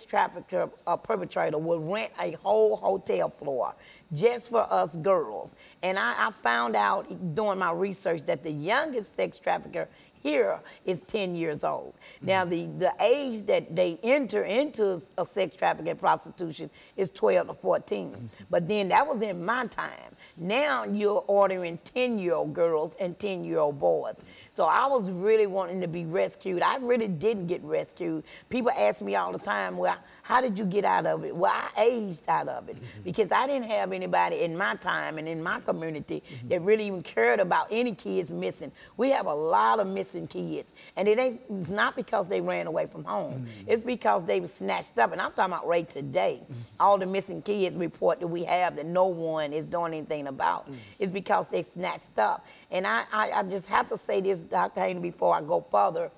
trafficker perpetrator would rent a whole hotel floor just for us girls. And I found out doing my research that the youngest sex trafficker here is 10 years old. Now, the age that they enter into a sex trafficking and prostitution is 12 to 14. But then that was in my time. Now you're ordering 10-year-old girls and 10-year-old boys. So I was really wanting to be rescued. I really didn't get rescued. People ask me all the time, well, how did you get out of it? Well, I aged out of it because I didn't have anybody in my time and in my community that really even cared about any kids missing. We have a lot of missing kids, and it's not because they ran away from home. It's because they were snatched up, and I'm talking about right today. All the missing kids report that we have that no one is doing anything about. It's because they snatched up. And I just have to say this, Dr. Haney, before I go further.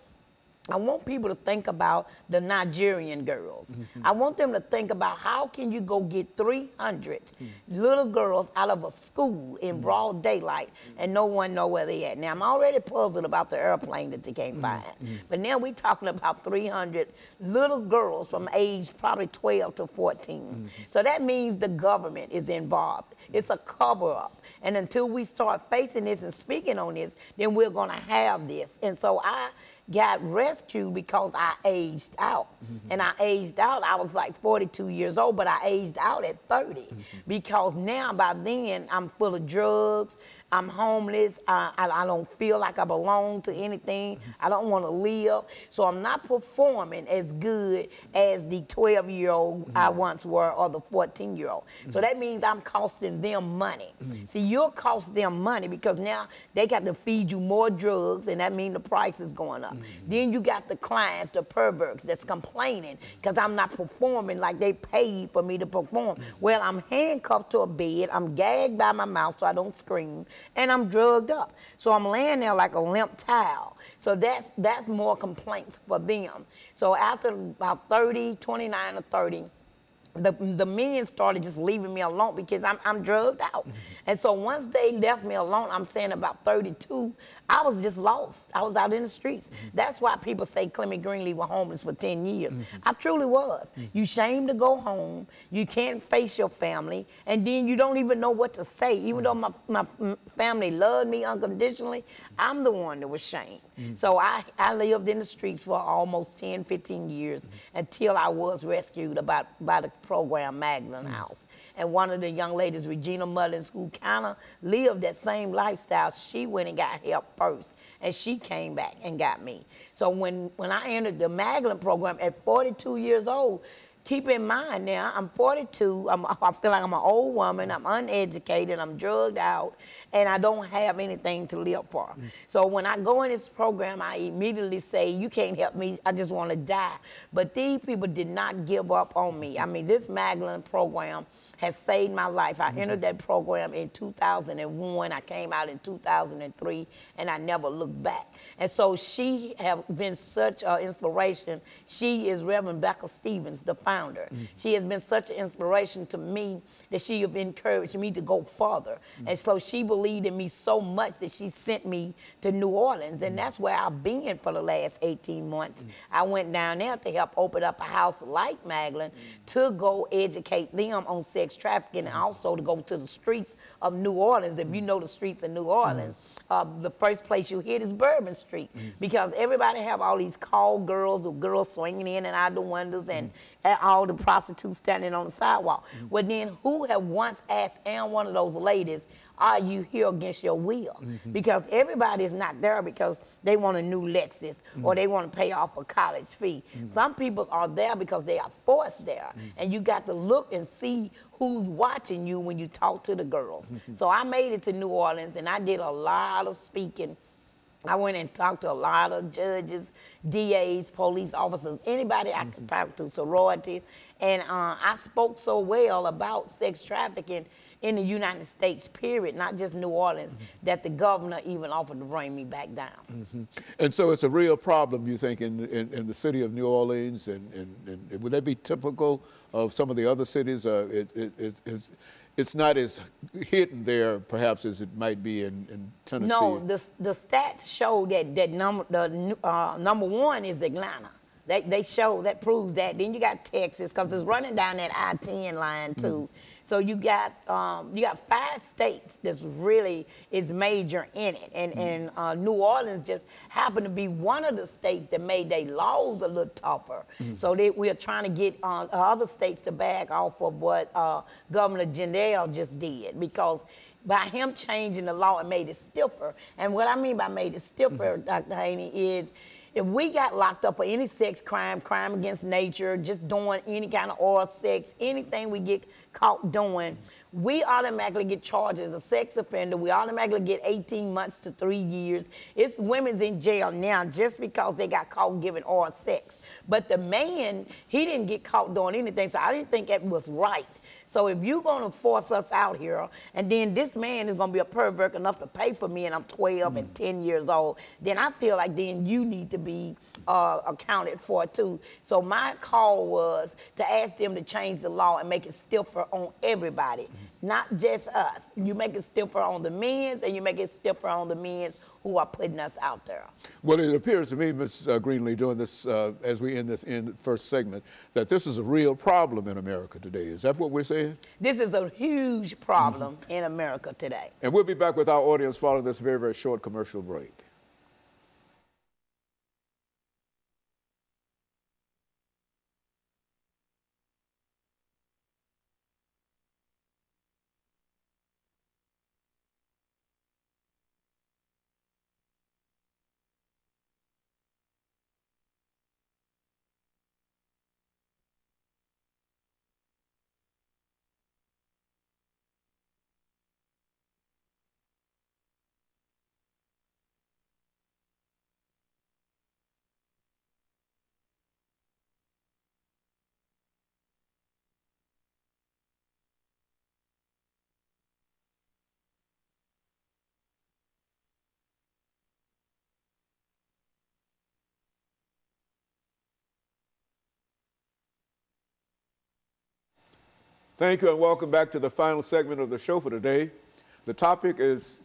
I want people to think about the Nigerian girls. I want them to think about how can you go get 300 little girls out of a school in broad daylight and no one know where they at. Now, I'm already puzzled about the airplane that they can't find. But now we're talking about 300 little girls from age probably 12 to 14. So that means the government is involved. It's a cover-up. And until we start facing this and speaking on this, then we're going to have this. And so I got rescued because I aged out. And I aged out, I was like 42 years old, but I aged out at 30 because now by then I'm full of drugs, I'm homeless, I don't feel like I belong to anything, I don't want to live, so I'm not performing as good as the 12-year-old I once were or the 14-year-old. So that means I'm costing them money. See, you'll cost them money because now they got to feed you more drugs, and that means the price is going up. Then you got the clients, the perverts that's complaining because I'm not performing like they paid for me to perform. Well, I'm handcuffed to a bed, I'm gagged by my mouth so I don't scream, and I'm drugged up. So I'm laying there like a limp towel. So that's more complaints for them. So after about 29 or 30, the men started just leaving me alone because I'm drugged out. And so once they left me alone, I'm saying about 32, I was just lost. I was out in the streets. That's why people say Clement Greenlee was homeless for 10 years. I truly was. You shame to go home, you can't face your family, and then you don't even know what to say. Even though my family loved me unconditionally, I'm the one that was shamed. So I lived in the streets for almost 10, 15 years until I was rescued by the program Magdalene House. And one of the young ladies, Regina Mullins, who kind of lived that same lifestyle, she went and got help first, and she came back and got me. So when I entered the Magdalene program at 42 years old, keep in mind now, I'm 42, I feel like I'm an old woman, I'm uneducated, I'm drugged out, and I don't have anything to live for. So when I go in this program, I immediately say, you can't help me, I just want to die. But these people did not give up on me. I mean, this Magdalene program has saved my life. I entered that program in 2001, I came out in 2003, and I never looked back. And so she has been such an inspiration. She is Reverend Becca Stevens, the founder. She has been such an inspiration to me that she has encouraged me to go further. And so she believed in me so much that she sent me to New Orleans, and that's where I've been for the last 18 months. I went down there to help open up a house like Magdalene to go educate them on sex trafficking and also to go to the streets of New Orleans. If you know the streets of New Orleans, the first place you hit is Bourbon Street because everybody have all these call girls or girls swinging in and out the windows and all the prostitutes standing on the sidewalk. Well, then who have once asked one of those ladies, are you here against your will? Because everybody is not there because they want a new Lexus or they want to pay off a college fee. Some people are there because they are forced there. And you got to look and see who's watching you when you talk to the girls. So I made it to New Orleans and I did a lot of speaking. I went and talked to a lot of judges, DAs, police officers, anybody I could talk to, sororities. And I spoke so well about sex trafficking in the United States, period, not just New Orleans, that the governor even offered to bring me back down. And so it's a real problem, you think, in the city of New Orleans, and would that be typical of some of the other cities? It's not as hidden there, perhaps, as it might be in Tennessee. No, the stats show that number one is Atlanta. They show, that proves that. Then you got Texas, because it's running down that I-10 line too. So you got 5 states that's really is major in it, and New Orleans just happened to be one of the states that made their laws a little tougher. So we are trying to get other states to back off of what Governor Jindal just did, because by him changing the law, it made it stiffer. And what I mean by made it stiffer, Dr. Haney, is if we got locked up for any sex crime, crime against nature, just doing any kind of oral sex, anything we get caught doing, we automatically get charged as a sex offender. We automatically get 18 months to 3 years. It's women's in jail now just because they got caught giving oral sex. But the man, he didn't get caught doing anything, so I didn't think that was right. So if you're going to force us out here, and then this man is going to be a pervert enough to pay for me, and I'm 12 and 10 years old, then I feel like then you need to be accounted for too. So my call was to ask them to change the law and make it stiffer on everybody, not just us. You make it stiffer on the men's, and you make it stiffer on the men's who are putting us out there. Well, it appears to me, Ms. Greenlee, doing this as we end this first segment, that this is a real problem in America today. Is that what we're saying? This is a huge problem in America today. And we'll be back with our audience following this very, very short commercial break. Thank you and welcome back to the final segment of the show for today. The topic is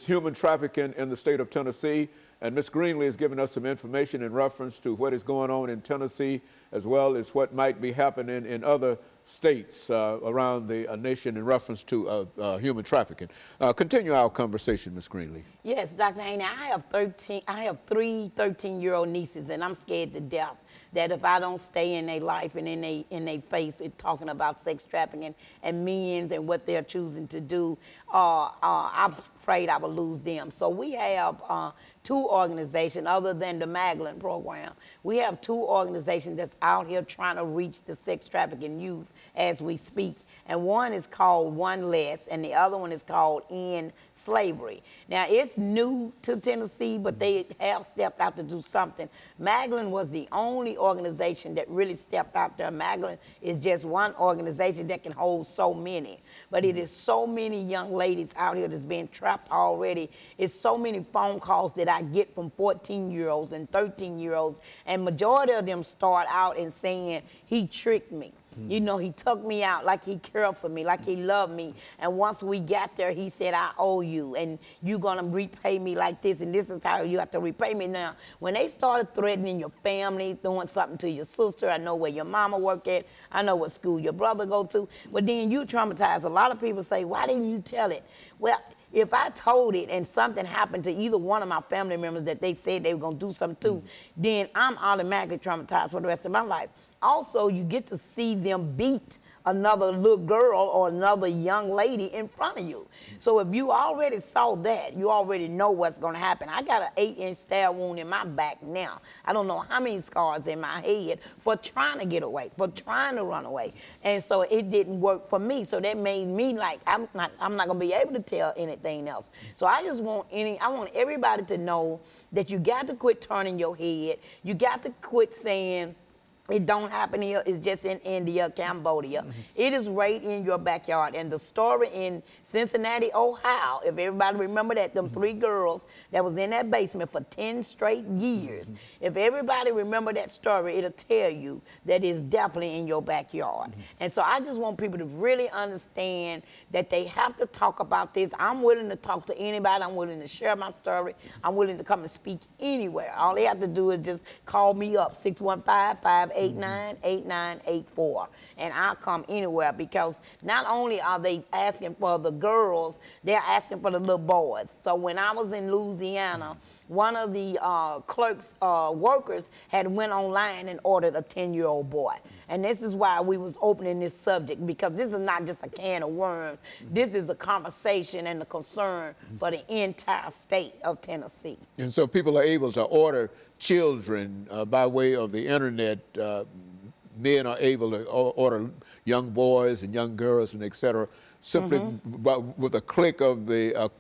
human trafficking in the state of Tennessee, and Ms. Greenlee has given us some information in reference to what is going on in Tennessee, as well as what might be happening in other states around the nation in reference to human trafficking. Continue our conversation, Ms. Greenlee. Yes, Dr. Haney, I have 3 13-year-old nieces, and I'm scared to death that if I don't stay in their life and in their face talking about sex trafficking and men's and what they're choosing to do, I'm afraid I will lose them. So we have 2 organizations other than the Magdalene program. We have 2 organizations that's out here trying to reach the sex trafficking youth as we speak. And one is called One Less, and the other one is called End Slavery. Now, it's new to Tennessee, but they have stepped out to do something. Magdalene was the only organization that really stepped out there. Magdalene is just one organization that can hold so many. But it is so many young ladies out here that's being trapped already. It's so many phone calls that I get from 14-year-olds and 13-year-olds, and majority of them start out and saying, he tricked me. You know, he took me out like he cared for me, like he loved me. And once we got there, he said, I owe you, and you're going to repay me like this, and this is how you have to repay me. Now, when they started threatening your family, doing something to your sister, I know where your mama work at, I know what school your brother go to, but then you traumatized. A lot of people say, why didn't you tell it? Well, if I told it and something happened to either one of my family members that they said they were going to do something to, then I'm automatically traumatized for the rest of my life. Also, you get to see them beat another little girl or another young lady in front of you. So if you already saw that, you already know what's going to happen. I got an 8-inch stab wound in my back now. I don't know how many scars in my head for trying to get away, for trying to run away. And so it didn't work for me. So that made me like, I'm not going to be able to tell anything else. So I just want I want everybody to know that you got to quit turning your head. You got to quit saying, It don't happen here. It's just in India, Cambodia. It is right in your backyard. And the story in Cincinnati, Ohio, if everybody remember that, them 3 girls that was in that basement for 10 straight years. If everybody remember that story, it'll tell you that it's definitely in your backyard. And so I just want people to really understand that they have to talk about this. I'm willing to talk to anybody. I'm willing to share my story. I'm willing to come and speak anywhere. All they have to do is just call me up, 615-589-8984. And I'll come anywhere, because not only are they asking for the girls, they're asking for the little boys. So when I was in Louisiana, one of the workers had went online and ordered a 10-year-old boy. And this is why we was opening this subject, because this is not just a can of worms. This is a conversation and a concern for the entire state of Tennessee. And so people are able to order children by way of the internet. Men are able to order young boys and young girls and et cetera, simply with a click of the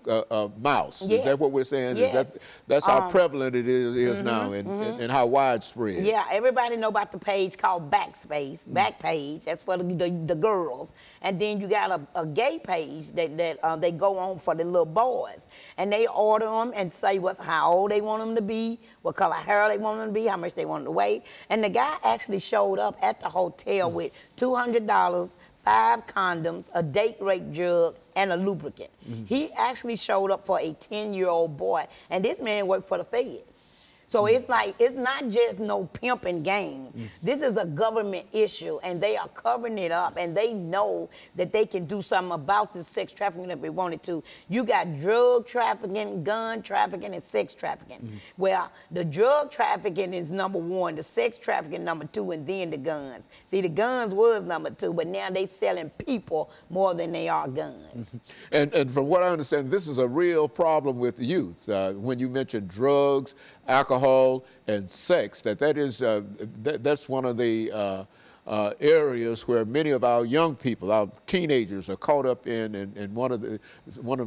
mouse. Yes. Is that what we're saying? Yes. That's how prevalent it is now, and how widespread. Yeah, everybody know about the page called Backspace, Backpage. That's for the girls. And then you got a gay page that they go on for the little boys. And they order them and say how old they want them to be, what color hair they want them to be, how much they want them to weigh. And the guy actually showed up at the hotel with $200, 5 condoms, a date rape drug, and a lubricant. He actually showed up for a 10-year-old boy, and this man worked for the feds. So it's like, it's not just no pimping game. This is a government issue, and they are covering it up, and they know that they can do something about this sex trafficking if they wanted to. You got drug trafficking, gun trafficking, and sex trafficking. Well, the drug trafficking is #1, the sex trafficking #2, and then the guns. See, the guns was #2, but now they selling people more than they are guns. And from what I understand, this is a real problem with youth. When you mention drugs, alcohol, and sex, that's one of the areas where many of our young people, our teenagers, are caught up in one of the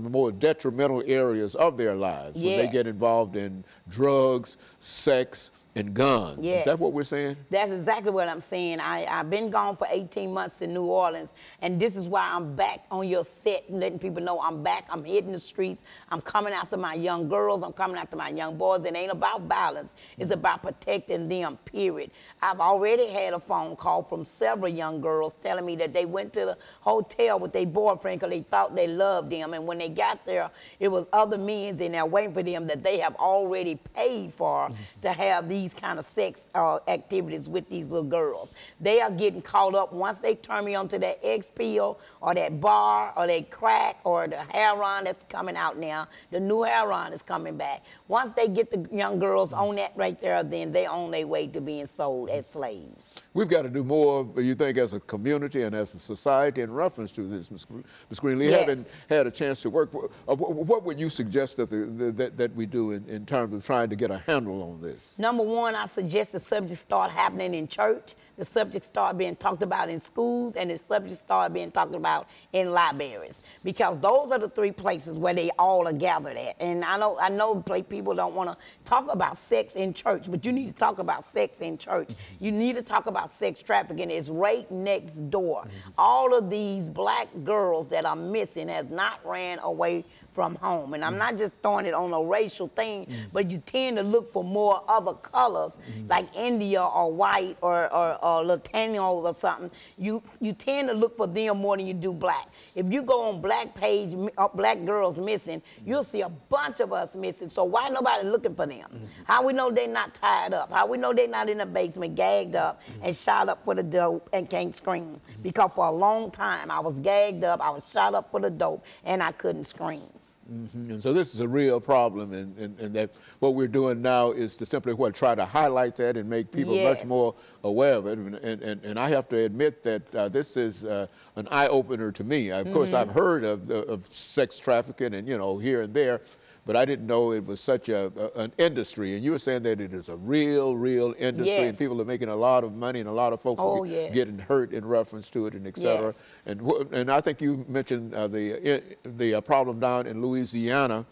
more detrimental areas of their lives. When they get involved in drugs, sex, and guns. Yes. Is that what we're saying? That's exactly what I'm saying. I've been gone for 18 months in New Orleans, and this is why I'm back on your set and letting people know I'm back. I'm hitting the streets. I'm coming after my young girls. I'm coming after my young boys. It ain't about violence. It's about protecting them, period. I've already had a phone call from several young girls telling me that they went to the hotel with their boyfriend because they thought they loved them, and when they got there, it was other men in there waiting for them that they have already paid for to have these kind of sex activities with these little girls. They are getting caught up once they turn me onto that X pill or that bar or that crack or the heroin that's coming out now. The new heroin is coming back. Once they get the young girls on that right there, then they're on their way to being sold as slaves. We've got to do more, you think, as a community and as a society in reference to this, Ms. CGreenlee. Yes. Having had a chance to work, what would you suggest that we do in terms of trying to get a handle on this? #1, I suggest the subject start happening in church. The subject start being talked about in schools, and the subject start being talked about in libraries, because those are the 3 places where they all are gathered at. And I know people don't want to talk about sex in church, but you need to talk about sex in church. You need to talk about sex trafficking. It's right next door. All of these black girls that are missing has not ran away from home. And I'm not just throwing it on a racial thing, but you tend to look for more other colors, like India or white or Latinos or something. You tend to look for them more than you do black. If you go on black page, black girls missing, you'll see a bunch of us missing. So why nobody looking for them? How we know they're not tied up? How we know they're not in the basement gagged up and shot up for the dope and can't scream? Because for a long time I was gagged up, I was shot up for the dope, and I couldn't scream. And so this is a real problem, and that what we're doing now is to simply try to highlight that and make people much more aware of it. And I have to admit that this is an eye-opener to me. Of course, I've heard of sex trafficking and, here and there, but I didn't know it was such an industry. And you were saying that it is a real industry, Yes. and people are making a lot of money, and a lot of folks are getting hurt in reference to it, and et cetera. Yes. And I think you mentioned the problem down in Louisiana,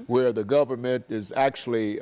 where the government is actually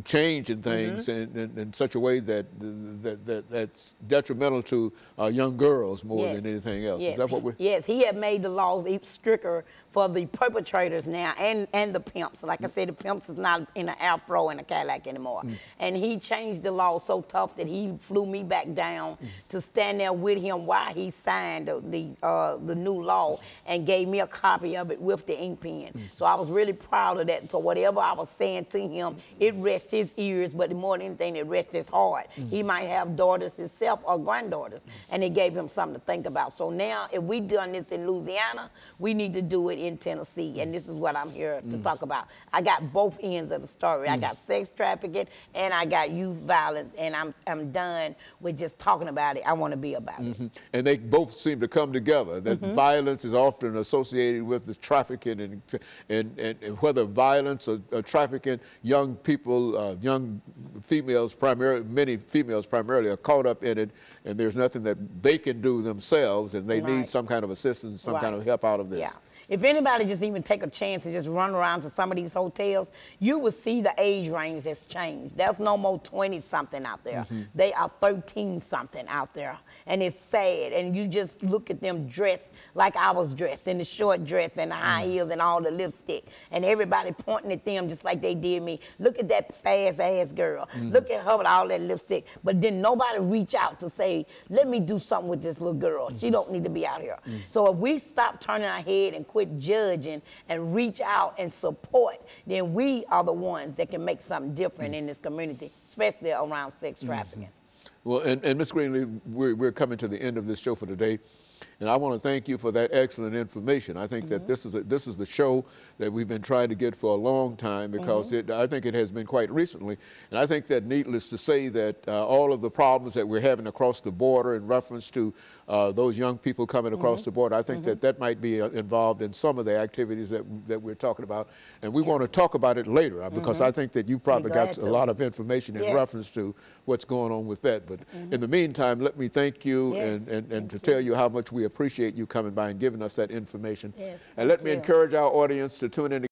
changing things in such a way that's detrimental to young girls more than anything else. Yes. Is that what we're... Yes, he had made the laws even stricter for the perpetrators now and the pimps. Like I said, the pimps is not in an afro and a Cadillac anymore. And he changed the law so tough that he flew me back down to stand there with him while he signed the new law and gave me a copy of it with the ink pen. So I was really proud of that. So whatever I was saying to him, it rests his ears, but more than anything, it rests his heart. He might have daughters himself or granddaughters, and it gave him something to think about. So now, if we done this in Louisiana, we need to do it in Tennessee, and this is what I'm here to talk about. I got both ends of the story. I got sex trafficking and I got youth violence, and I'm done with just talking about it. I want to be about it. And they both seem to come together. That violence is often associated with this trafficking, and whether violence or trafficking, young people, young females primarily, many females primarily are caught up in it, and there's nothing that they can do themselves, and they need some kind of assistance, some kind of help out of this. Yeah. If anybody just even take a chance and just run around to some of these hotels, you will see the age range has changed. There's no more 20-something out there. They are 13-something out there. And it's sad. And you just look at them dressed like I was dressed, in the short dress and the high heels and all the lipstick. And everybody pointing at them just like they did me. Look at that fast-ass girl. Look at her with all that lipstick. But then nobody reach out to say, let me do something with this little girl. She don't need to be out here. So if we stop turning our head and quit judging and reach out and support, then we are the ones that can make something different in this community, especially around sex trafficking. Well, and Ms. Greenlee, we're coming to the end of this show for today. And I want to thank you for that excellent information. I think that this is the show that we've been trying to get for a long time, because I think it has been quite recently. And I think that, needless to say, that all of the problems that we're having across the border in reference to those young people coming across the border, I think that might be involved in some of the activities that we're talking about. And we want to talk about it later, because I think that you probably got a lot of information in reference to what's going on with that. But in the meantime, let me thank you and to tell you how much we appreciate you coming by and giving us that information. And let me encourage our audience to tune in